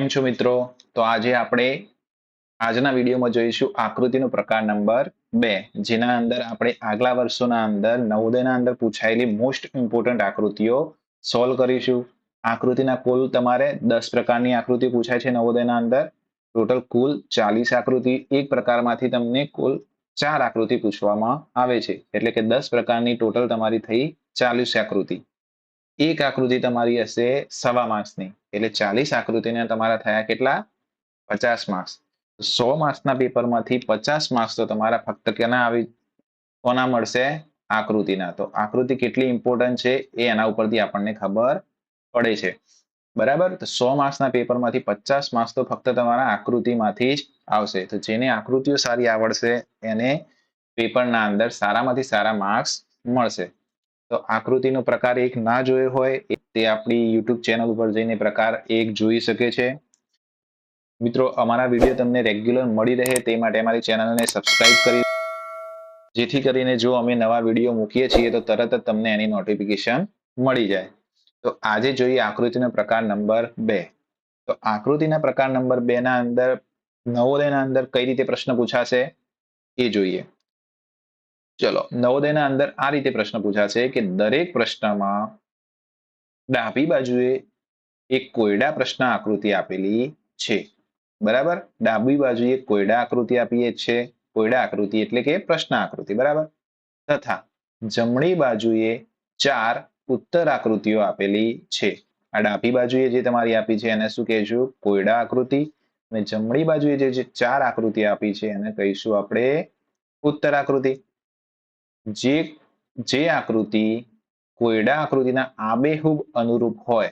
કેમ છો મિત્રો? તો આજે આપણે આજના વિડીયોમાં જોઈશું આકૃતિનો પ્રકાર નંબર 2, જેના અંદર આપણે આગલા વર્ષોના અંદર નવોદયના અંદર પૂછાયેલી મોસ્ટ ઇમ્પોર્ટન્ટ આકૃતિઓ સોલ્વ કરીશું. આકૃતિના કુલ તમારે 10 પ્રકારની આકૃતિ પૂછાય છે નવોદયના અંદર. ટોટલ કુલ 40 આકૃતિ. એક પ્રકારમાંથી તમને કુલ 4 આકૃતિ પૂછવામાં આવે છે. એટલે કે 10 પ્રકારની ટોટલ તમારી થઈ 40 આકૃતિ. એક આકૃતિ તમારી હશે 1.25 માર્ક્સની, એટલે 40 આકૃતિને તમારા થયા કેટલા? 50 માર્ક્સ. 100 માર્ક્સના પેપરમાંથી 50 માર્ક્સ તો તમારા ફક્ત કોના મળશે? આકૃતિના. તો આકૃતિ કેટલી ઇમ્પોર્ટન્ટ છે એ એના ઉપરથી આપણને ખબર પડે છે. બરાબર? તો 100 માર્ક્સના પેપરમાંથી 50 માર્ક્સ તો ફક્ત તમારા આકૃતિમાંથી જ આવશે. તો જેને આકૃતિઓ સારી આવડશે એને પેપરના અંદર સારામાંથી સારા માર્ક્સ મળશે. તો આકૃતિનો પ્રકાર 1 ના જોયો હોય તે આપણી YouTube ચેનલ ઉપર જઈને પ્રકાર 1 જોઈ શકે છે. મિત્રો, અમારા વિડીયો તમને રેગ્યુલર મળી રહે તે માટે અમારી ચેનલને સબસ્ક્રાઇબ કરી, જેથી કરીને જો અમે નવા વિડીયો મૂકીએ છીએ તો તરત જ તમને એની નોટિફિકેશન મળી જાય. તો આજે જોઈએ આકૃતિનો પ્રકાર નંબર 2. તો આકૃતિના પ્રકાર નંબર 2 ના અંદર નવોદયના અંદર કઈ રીતે પ્રશ્ન પૂછાશે એ જોઈએ. ચલો, નવોદયના અંદર આ રીતે પ્રશ્ન પૂછાશે કે દરેક પ્રશ્નમાં ડાબી બાજુએ એક કોયડા પ્રશ્ન આકૃતિ આપેલી છે. બરાબર? ડાબી બાજુએ કોયડા આકૃતિ આપીએ છે. કોયડા આકૃતિ એટલે કે પ્રશ્ન આકૃતિ. બરાબર? તથા જમણી બાજુએ 4 ઉત્તર આકૃતિઓ આપેલી છે. આ ડાબી બાજુએ જે તમારી આપી છે એને શું કહીશું? કોયડા આકૃતિ. અને જમણી બાજુએ જે 4 આકૃતિ આપી છે એને કહીશું આપણે ઉત્તર આકૃતિ. જે આકૃતિ કોયડા આકૃતિના આબેહૂબ અનુરૂપ હોય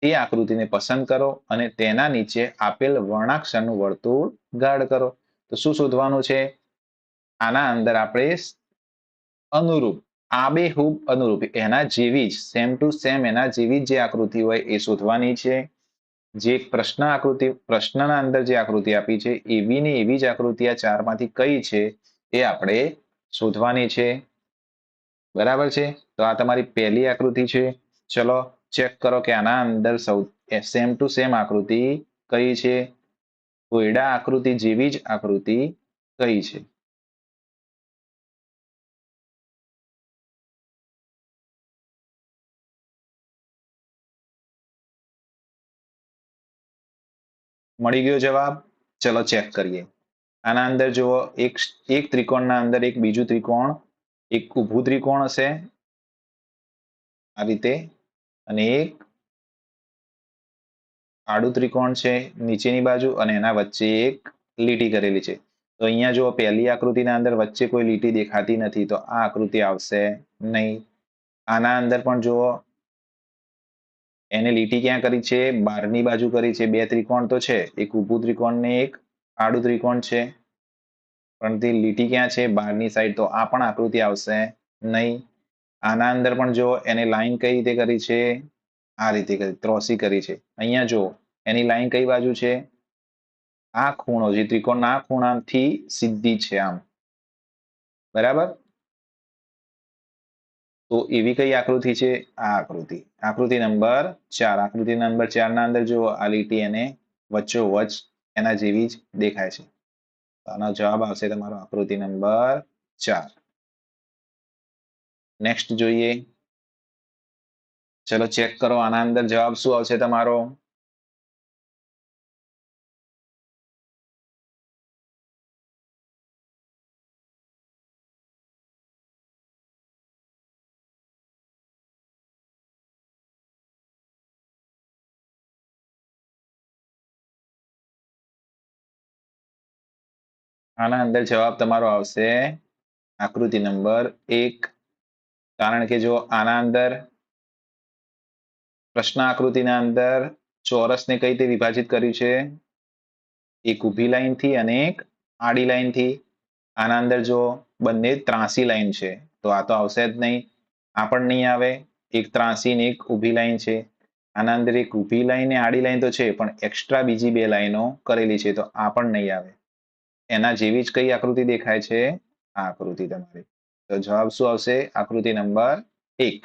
તે આકૃતિને પસંદ કરો અને તેના નીચે આપેલ વર્ણાક્ષરનું વર્તુળ ગાઢ કરો. તો શું શોધવાનું છે? આના અંદર આપણે અનુરૂપ, આબેહૂબ અનુરૂપ, એના જેવી જ સેમ ટુ સેમ એના જેવી જે આકૃતિ હોય એ શોધવાની છે. જે પ્રશ્નના અંદર જે આકૃતિ આપી છે એવી ને એવી જ આકૃતિ આ 4 માંથી કઈ છે એ આપણે શોધવાની છે. બરાબર છે? તો આ તમારી પહેલી આકૃતિ છે. ચલો ચેક કરો કે આના અંદર સેમ ટુ સેમ આકૃતિ કઈ છે? કોયડા આકૃતિ જેવી જ આકૃતિ કઈ છે? મળી ગયો જવાબ? ચલો ચેક કરીએ. આના અંદર જુઓ, એક ત્રિકોણના અંદર એક બીજું ત્રિકોણ, એક ઊભું ત્રિકોણ હશે આ રીતે, અને એક આડું ત્રિકોણ છે નીચેની બાજુ, અને એના વચ્ચે એક લીટી કરેલી છે. તો અહીંયા જુઓ, પહેલી આકૃતિના અંદર વચ્ચે કોઈ લીટી દેખાતી નથી, તો આ આકૃતિ આવશે નહીં. આના અંદર પણ જુઓ, એને લીટી ક્યાં કરી છે? બહારની બાજુ કરી છે. બે ત્રિકોણ તો છે, એક ઊભું ત્રિકોણ ને એક આડું ત્રિકોણ છે, પણ તે લીટી ક્યાં છે? બહારની સાઈડ. તો આ પણ આકૃતિ આવશે નહીં. આના અંદર પણ જો એને લાઈન કઈ રીતે કરી છે? આ રીતે કરી, ત્રોસી કરી છે. અહીંયા જો એની લાઈન કઈ બાજુ છે? આ ખૂણો, જે ત્રિકોણના આ ખૂણાથી સીધી છે આમ. બરાબર? તો એવી કઈ આકૃતિ છે? આ આકૃતિ. આકૃતિ નંબર 4. આકૃતિ નંબર 4 ના અંદર જો આ લીટી એને વચ્ચોવચ એના જેવી જ દેખાય છે. આનો જવાબ આવશે તમારો આકૃતિ નંબર 4. નેક્સ્ટ જોઈએ. ચલો ચેક કરો, આના અંદર જવાબ શું આવશે તમારો? આના અંદર જવાબ તમારો આવશે આકૃતિ નંબર 1. કારણ કે જો આના અંદર પ્રશ્ન આકૃતિના અંદર ચોરસને કઈ રીતે વિભાજિત કર્યું છે? એક ઊભી લાઈનથી અને એક આડી લાઈનથી. આના અંદર જો બંને ત્રાંસી લાઈન છે, તો આ તો આવશે જ નહીં. આ પણ નહીં આવે. એક ત્રાંસી ને એક ઊભી લાઈન છે. આના અંદર એક ઊભી લાઈન ને આડી લાઈન તો છે, પણ એક્સ્ટ્રા બીજી 2 લાઈનો કરેલી છે, તો આ પણ નહીં આવે. એના જેવી જ કઈ આકૃતિ દેખાય છે? આ આકૃતિ તમારી. તો જવાબ શું આવશે? આકૃતિ નંબર 1.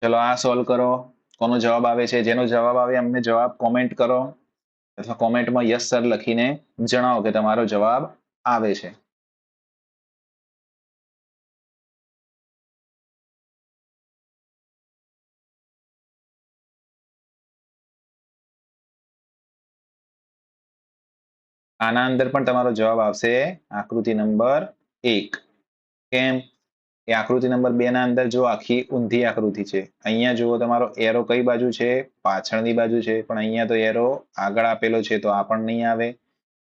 ચલો આ સોલ્વ કરો. કોનો જવાબ આવે છે? જેનો જવાબ આવે અમને જવાબ કોમેન્ટ કરો અથવા કોમેન્ટમાં યસ સર લખીને જણાવો કે તમારો જવાબ આવે છે. આના અંદર પણ તમારો જવાબ આવશે આકૃતિ નંબર 1. કેમ? એ આકૃતિ નંબર 2 ના અંદર જો આખી ઊંધી આકૃતિ છે. અહીંયા જુઓ તમારો એરો કઈ બાજુ છે? પાછળની બાજુ છે. પણ અહીંયા તો એરો આગળ આપેલો છે તો આ પણ નહીં આવે.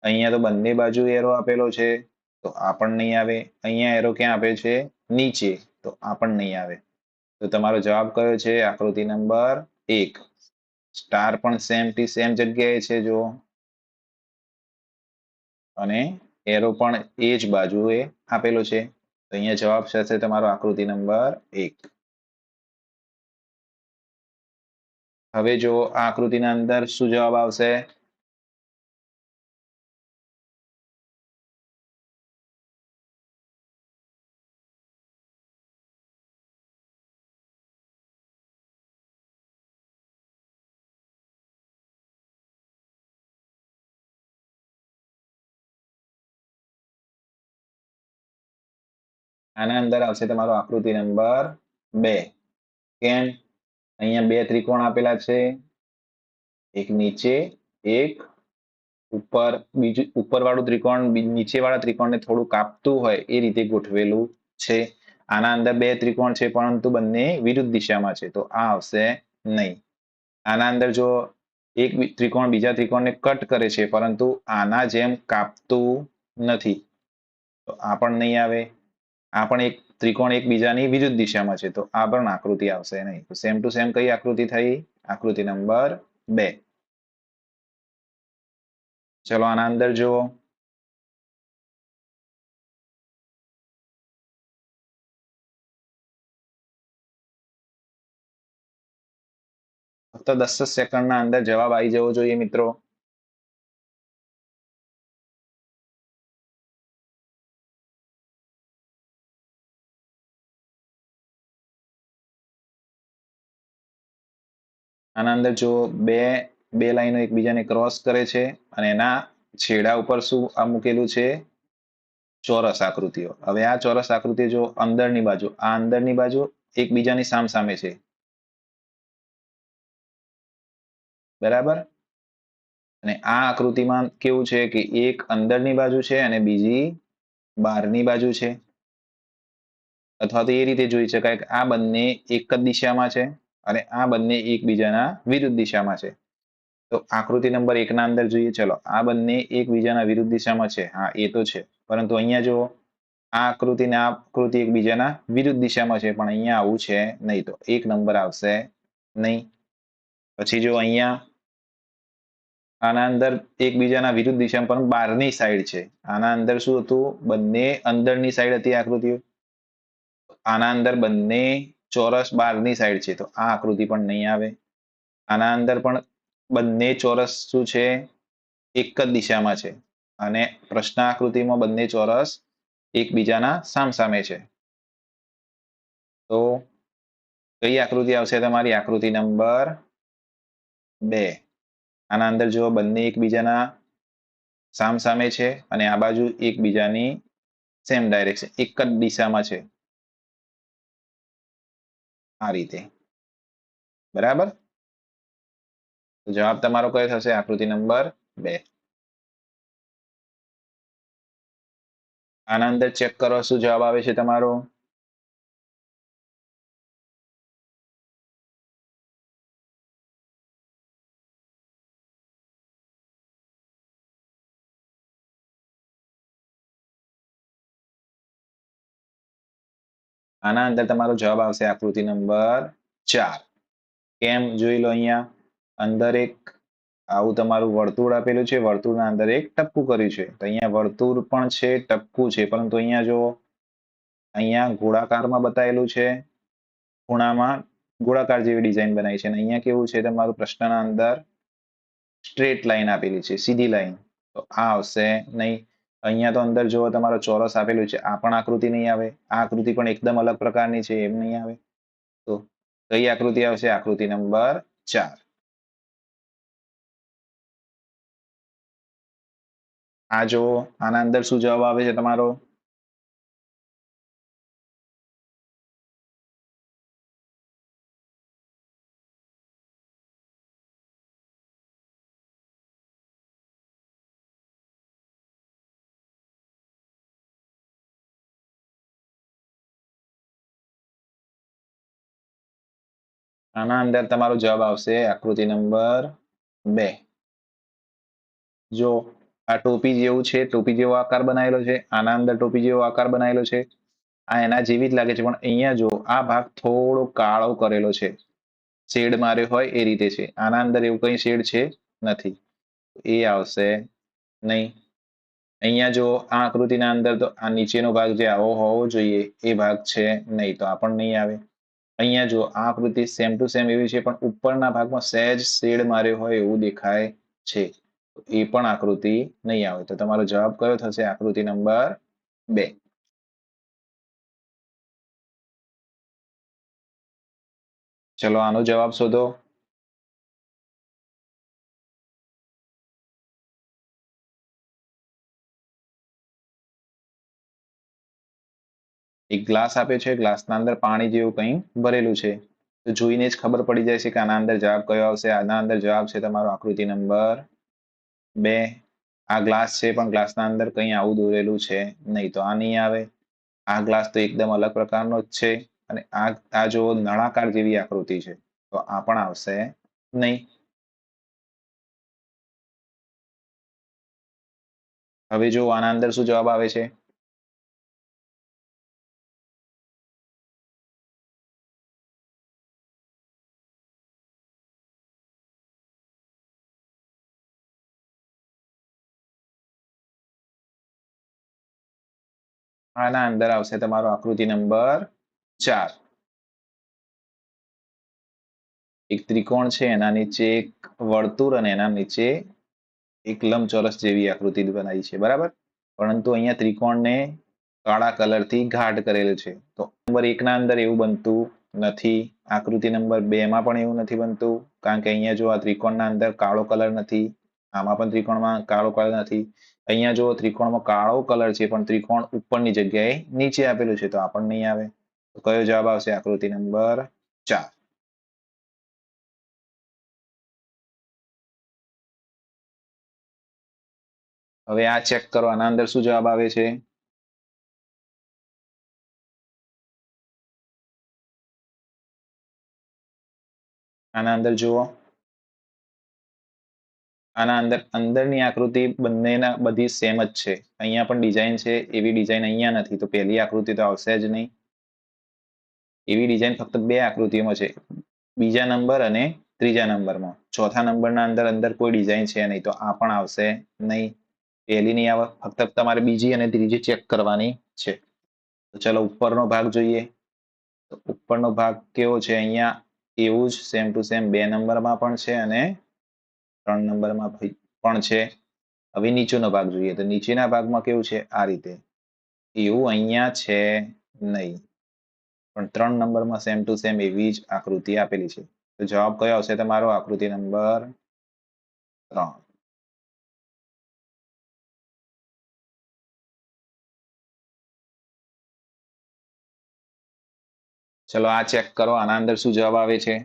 અહીંયા તો બંને બાજુ એરો આપેલો છે તો આ પણ નહીં આવે. અહીંયા એરો ક્યાં આપે છે? નીચે, તો આ પણ નહીં આવે. તો તમારો જવાબ કયો છે? આકૃતિ નંબર 1. સ્ટાર પણ સેમ થી સેમ જગ્યાએ છે જો, અને એરો પણ એ જ બાજુએ આપેલો છે. તો અહીંયા જવાબ થશે તમારો આકૃતિ નંબર 1. હવે જો આ આકૃતિના અંદર શું જવાબ આવશે? આના અંદર આવશે તમારો આકૃતિ નંબર 2. કેમ? અહીંયા બે ત્રિકોણ આપેલા છે, એક નીચે, એક ઉપર. બીજું ઉપરવાળું ત્રિકોણ નીચેવાળા ત્રિકોણને થોડું કાપતું હોય એ રીતે ગોઠવેલું છે. આના અંદર બે ત્રિકોણ છે પરંતુ બંને વિરુદ્ધ દિશામાં છે તો આ આવશે નહીં. આના અંદર જો એક ત્રિકોણ બીજા ત્રિકોણને કટ કરે છે પરંતુ આના જેમ કાપતું નથી તો આ પણ નહીં આવે. આ પણ એક ત્રિકોણ એકબીજાની વિરુદ્ધ દિશામાં છે તો આ પણ આકૃતિ આવશે નહીં. તો સેમ ટુ સેમ કઈ આકૃતિ થઈ? આકૃતિ નંબર 2. ચલો આના અંદર જુઓ. ફક્ત 10 સેકન્ડના અંદર જવાબ આવી જવો જોઈએ મિત્રો. આના અંદર જો બે લાઈનો એકબીજાને ક્રોસ કરે છે અને એના છેડા ઉપર શું આ મૂકેલું છે? ચોરસ આકૃતિઓ. હવે આ ચોરસ આકૃતિ જો અંદરની બાજુ, આ અંદરની બાજુ એકબીજાની સામસામે છે. બરાબર? અને આ આકૃતિમાં કેવું છે કે એક અંદરની બાજુ છે અને બીજી બહારની બાજુ છે. અથવા તો એ રીતે જોઈ શકાય કે આ બંને એક જ દિશામાં છે અને આ બંને એકબીજાના વિરુદ્ધ દિશામાં છે. તો આકૃતિ નંબર 1 ના અંદર જોઈએ. ચલો, આ બંને એકબીજાના વિરુદ્ધ દિશામાં છે. હા, એ તો છે. પરંતુ અહીંયા જો આ આકૃતિ ને આ આકૃતિ એકબીજાના વિરુદ્ધ દિશામાં છે પણ અહીંયા આવું છે નહીં તો 1 નંબર આવશે નહીં. પછી જો અહીંયા આના અંદર એકબીજાના વિરુદ્ધ દિશામાં પણ બહારની સાઈડ છે. આના અંદર શું હતું? બંને અંદરની સાઈડ હતી આકૃતિઓ. આના અંદર બંને ચોરસ બહારની સાઈડ છે તો આ આકૃતિ પણ નહીં આવે. આના અંદર પણ બંને ચોરસ શું છે? એક જ દિશામાં છે અને પ્રશ્ન આકૃતિમાં બંને ચોરસ એકબીજાના સામસામે છે. તો કઈ આકૃતિ આવશે તમારી? આકૃતિ નંબર 2. આના અંદર જો બંને એકબીજાના સામસામે છે અને આ બાજુ એકબીજાની સેમ ડાયરેક્શન, એક જ દિશામાં છે. આ રીતે. બરાબર? તો જવાબ તમારો કયો થશે? આકૃતિ નંબર 2. આના અંદર ચેક કરો શું જવાબ આવે છે તમારો. આના અંદર તમારો જવાબ આવશે આકૃતિ નંબર 4. કેમ? જોઈ લો, અહીંયા અંદર એક આવું તમારું વર્તુળ આપેલું છે. વર્તુળના અંદર એક ટપકું કર્યું છે. તો અહીંયા વર્તુળ પણ છે, ટપકું છે, પરંતુ અહીંયા જો અહીંયા ગોળાકારમાં બતાવેલું છે. ખૂણામાં ગોળાકાર જેવી ડિઝાઇન બનાવી છે અને અહીંયા કેવું છે? તમારું પ્રશ્નના અંદર સ્ટ્રેટ લાઈન આપેલી છે, સીધી લાઈન. તો આ આવશે નહીં. અહીંયા તો અંદર જો તમારો ચોરસ આપેલું છે, આ પણ આકૃતિ નહીં આવે. આ આકૃતિ પણ એકદમ અલગ પ્રકારની છે, એમ નહીં આવે. તો કઈ આકૃતિ આવશે? આકૃતિ નંબર 4. આ જો આના અંદર શું જવાબ આવે છે તમારો? આના અંદર તમારો જવાબ આવશે આકૃતિ નંબર 2. જો આ ટોપી જેવું છે, ટોપી જેવો આકાર બનાવેલો છે, આના અંદર ટોપી જેવો આકાર બનાવેલો છે, આ એના જેવી જ લાગે છે, પણ અહીંયા જો આ ભાગ થોડો કાળો કરેલો છે, શેડ માર્યો હોય એ રીતે છે. આના અંદર એવું કઈ શેડ છે નથી, એ આવશે નહીં. અહીંયા જો આ આકૃતિના અંદર તો આ નીચેનો ભાગ જે આવો હોવો જોઈએ એ ભાગ છે નહીં, તો આ પણ નહીં આવે. અહીંયા જો આ આકૃતિ સેમ ટુ સેમ એવી છે, પણ ઉપરના ભાગમાં સહેજ શેડ માર્યો હોય એવું દેખાય છે, એ પણ આકૃતિ નહીં આવે. તો તમારો જવાબ કયો થશે? આકૃતિ નંબર 2. ચલો આનો જવાબ શોધો. એક ગ્લાસ આપ્યો છે, ગ્લાસના અંદર પાણી જેવું કંઈ ભરેલું છે, તો જોઈને જ ખબર પડી જાય છે કે આના અંદર જવાબ કયો આવશે. આના અંદર જવાબ છે તમારો આકૃતિ નંબર 2. આ ગ્લાસ છે, પણ ગ્લાસના અંદર કંઈ આવું દોરેલું છે નહીં, તો આ નહીં આવે. આ ગ્લાસ તો એકદમ અલગ પ્રકારનો જ છે, અને આ જો નળાકાર જેવી આકૃતિ છે, તો આ પણ આવશે નહીં. હવે જો આના અંદર શું જવાબ આવે છે? આના અંદર આવશે તમારો આકૃતિ નંબર 4. એક ત્રિકોણ છે, એના નીચે એક વર્તુળ અને એના નીચે એક લંબચોરસ જેવી આકૃતિ બનાવી છે, બરાબર. પરંતુ અહીંયા ત્રિકોણને કાળા કલરથી ઘાટ કરેલું છે, તો નંબર 1 ના અંદર એવું બનતું નથી. આકૃતિ નંબર 2 માં પણ એવું નથી બનતું, કારણ કે અહીંયા જો આ ત્રિકોણના અંદર કાળો કલર નથી, આમાં પણ ત્રિકોણમાં કાળો કલર નથી. અહીંયા જો ત્રિકોણમાં કાળો કલર છે, પણ ત્રિકોણ ઉપરની જગ્યાએ નીચે આપેલું છે, તો આ પણ નહીં આવે. તો કયો જવાબ આવશે? આકૃતિ નંબર 4. હવે આ ચેક કરો, આના અંદર શું જવાબ આવે છે? આના અંદર જુઓ, આના અંદરની આકૃતિ બંનેના બધી સેમ જ છે. અહીંયા પણ ડિઝાઇન છે, એવી ડિઝાઇન અહીંયા નથી, તો પહેલી આકૃતિ તો આવશે જ નહીં. એવી ડિઝાઇન ફક્ત 2 આકૃતિઓમાં છે, બીજા નંબર અને ત્રીજા નંબરમાં. ચોથા નંબરના અંદર કોઈ ડિઝાઇન છે નહીં, તો આ પણ આવશે નહીં. પહેલી નહીં આવે, ફક્ત તમારે બીજી અને ત્રીજી ચેક કરવાની છે. તો ચલો ઉપરનો ભાગ જોઈએ. તો ઉપરનો ભાગ કેવો છે? અહીંયા એવું જ સેમ ટુ સેમ 2 નંબરમાં પણ છે અને 3 નંબરમાં પણ છે. હવે નીચેનો ભાગ જોઈએ, તો નીચેના ભાગમાં કેવું છે? આ રીતે. એવું અહીંયા છે નહીં, પણ 3 નંબરમાં સેમ ટુ સેમ એવી જ આકૃતિ આપેલી છે. તો જવાબ કયો આવશે તમારો? આકૃતિ નંબર 3. ચલો આ ચેક કરો, આના અંદર શું જવાબ આવે છે?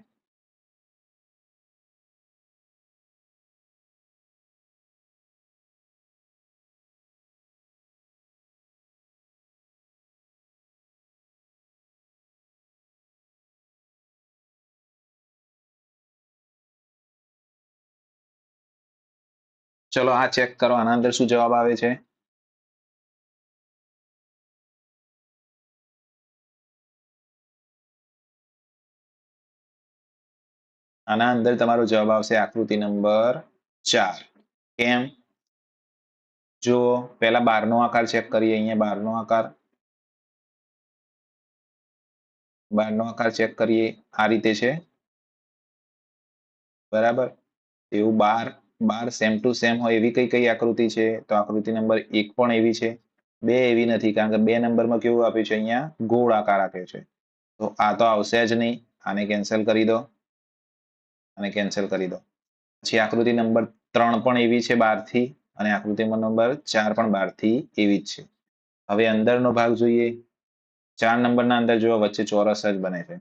ચલો આ ચેક કરો, આના અંદર શું જવાબ આવે છે? આના અંદર તમારો જવાબ આવશે આકૃતિ નંબર 4. કેમ? જો પહેલા 12 નો આકાર ચેક કરીએ. અહીંયા 12 નો આકાર, 12 નો આકાર ચેક કરીએ. આ રીતે છે, બરાબર. એવું 12 સેમ ટુ સેમ હોય એવી કઈ આકૃતિ છે? તો આકૃતિ નંબર 1 પણ એવી છે. 2 એવી નથી, કારણ કે 2 નંબરમાં કેવું આપ્યું છે? અહીંયા ગોળ આકાર આપ્યો છે, તો આ તો આવશે જ નહીં. આને કેન્સલ કરી દો અને કેન્સલ કરી દો. પછી આકૃતિ નંબર 3 પણ એવી છે 12 થી અને આકૃતિ નંબર 4 પણ 12 થી એવી જ છે. હવે અંદરનો ભાગ જોઈએ. 4 નંબરના અંદર જો વચ્ચે ચોરસ જ બને છે,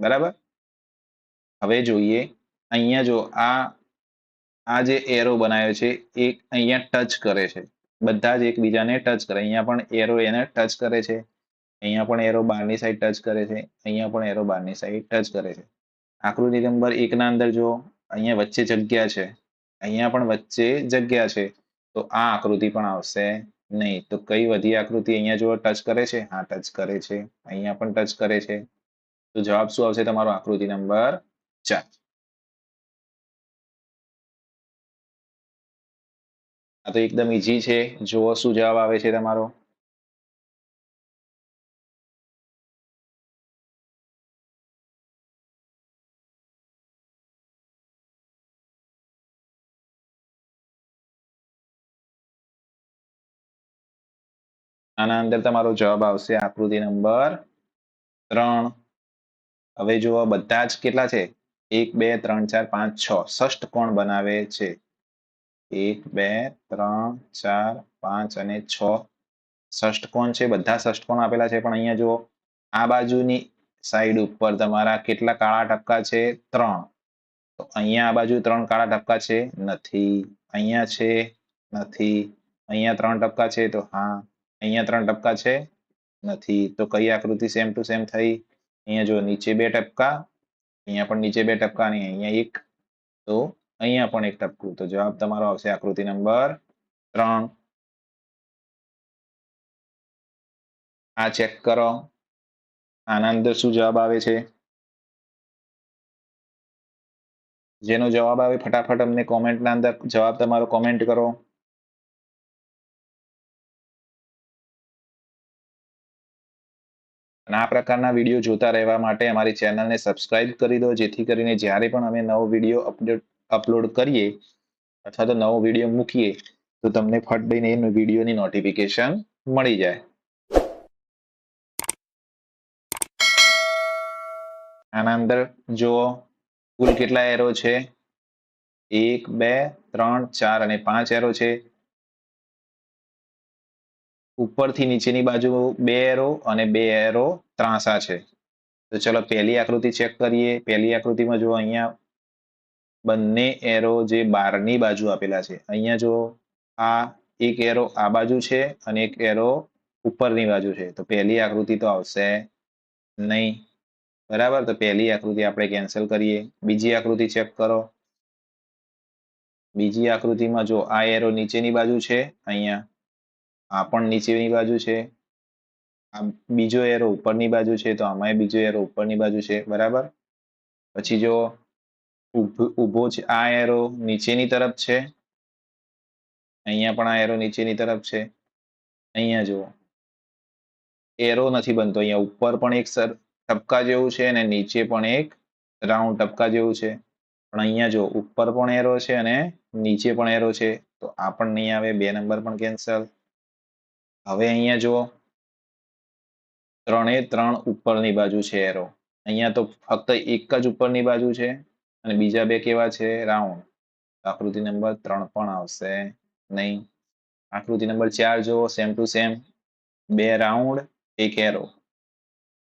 બરાબર. હવે જોઈએ અહીંયા જો આ જે એરો બનાવ્યો છે એ અહીંયા ટચ કરે છે, બધા જ એકબીજાને ટચ કરે. અહીંયા પણ એરો એને ટચ કરે છે, અહીંયા પણ એરો બહારની સાઈડ ટચ કરે છે, અહીંયા પણ એરો બહારની સાઈડ ટચ કરે છે. આકૃતિ નંબર 1 ના અંદર જો અહીંયા વચ્ચે જગ્યા છે, અહીંયા પણ વચ્ચે જગ્યા છે, તો આ આકૃતિ પણ આવશે નહીં. તો કઈ વધી આકૃતિ અહીંયા જો ટચ કરે છે? હા, ટચ કરે છે. અહીંયા પણ ટચ કરે છે. તો જવાબ શું આવશે તમારો? આકૃતિ નંબર 4. આ તો એકદમ ઈઝી છે. જુઓ શું જવાબ આવે છે તમારો. આના અંદર તમારો જવાબ આવશે આકૃતિ નંબર 3. હવે જુઓ બધા જ કેટલા છે? 1 2 3 4 5 6 ષષ્ઠકોણ બનાવે છે. 1 2 3 4 5 અને 6 ષષ્ઠકોણ છે. બધા ષષ્ઠકોણ આપેલા છે, પણ અહીંયા જુઓ આ બાજુની સાઈડ ઉપર તમારા કેટલા કાળા ટપકા છે? 3. તો અહીંયા આ બાજુ 3 કાળા ટપકા છે? નથી. અહીંયા છે? નથી. અહીંયા 3 ટપકા છે? તો હા. અહીંયા 3 ટપકા છે? નથી. તો કઈ આકૃતિ સેમ ટુ સેમ થઈ? અહીંયા જો નીચે 2 ટપકા, અહીંયા પણ નીચે 2 ટપકા અને અહીંયા 1, તો અહીંયા પણ 1 ટપકું. તો જવાબ તમારો આવશે આકૃતિ નંબર 3. આ ચેક કરો. આના અંદર શું જવાબ આવે છે? જેનો જવાબ આવે ફટાફટ અમને કોમેન્ટના અંદર જવાબ તમારો કોમેન્ટ કરો. અને આ પ્રકારના વિડીયો જોતા રહેવા માટે અમારી ચેનલને સબસ્ક્રાઇબ કરી દો, જેથી કરીને જ્યારે પણ અમે નવો વિડીયો અપલોડ કરીએ અથવા તો નવો વિડીયો મૂકીએ તો તમને ફટ દઈને એ વિડીયોની નોટિફિકેશન મળી જાય. આના અંદર જુઓ કુલ કેટલા એરો છે? 1 2 3 4 અને 5 એરો છે. ઉપરથી નીચેની બાજુ 2 એરો અને 2 એરો ત્રાંસા છે. તો ચલો પહેલી આકૃતિ ચેક કરીએ. પહેલી આકૃતિમાં જો અહીંયા બંને એરો જે બહારની બાજુ આપેલા છે, અહીંયા જો આ એક એરો આ બાજુ છે અને એક એરો ઉપરની બાજુ છે. તો પહેલી આકૃતિ તો આવશે નહીં, બરાબર. તો પહેલી આકૃતિ આપણે કેન્સલ કરીએ. બીજી આકૃતિ ચેક કરો. બીજી આકૃતિમાં જો આ એરો નીચેની બાજુ છે, અહીંયા આ પણ નીચેની બાજુ છે, આ બીજો એરો ઉપરની બાજુ છે, તો આમાં બીજો એરો ઉપરની બાજુ છે, બરાબર. પછી જો ઊભો છે આ એરો નીચેની તરફ છે, અહીંયા પણ આ એરો નીચેની તરફ છે. અહીંયા જુઓ એરો નથી બનતો. અહીંયા ઉપર પણ એક ટપકા જેવું છે અને નીચે પણ એક રાઉન્ડ ટપકા જેવું છે. પણ અહીંયા જો ઉપર પણ એરો છે અને નીચે પણ એરો છે, તો આ પણ નહીં આવે. 2 નંબર પણ કેન્સલ. હવે અહીંયા જુઓ 3 એ 3 ઉપરની બાજુ છે એરો. અહીંયા તો ફક્ત એક જ ઉપરની બાજુ છે અને બીજા 2 કેવા છે? રાઉન્ડ. આકૃતિ નંબર 3 પણ આવશે નહીં. આકૃતિ નંબર 4 જુઓ same to same. 2 round, 1 arrow.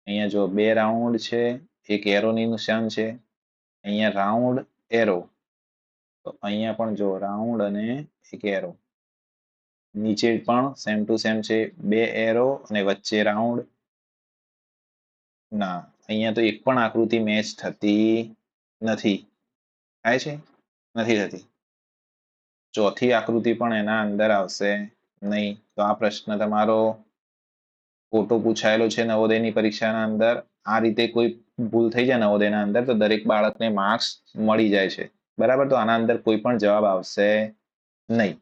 અહીંયા જો 2 રાઉન્ડ છે, એક એરોની નિશાન છે. અહીંયા રાઉન્ડ એરો, તો અહીંયા પણ જો રાઉન્ડ અને એક એરો. નીચે પણ સેમ ટુ સેમ છે, 2 એરો અને વચ્ચે રાઉન્ડ. ના, અહીંયા તો એક પણ આકૃતિ મેચ થતી નથી. થાય છે? નથી થતી. ચોથી આકૃતિ પણ એના અંદર આવશે નહીં. તો આ પ્રશ્ન તમારો ખોટો પૂછાયેલો છે નવોદયની પરીક્ષાના અંદર. આ રીતે કોઈ ભૂલ થઈ જાય નવોદયના અંદર તો દરેક બાળકને માર્ક્સ મળી જાય છે, બરાબર. તો આના અંદર કોઈ પણ જવાબ આવશે નહીં.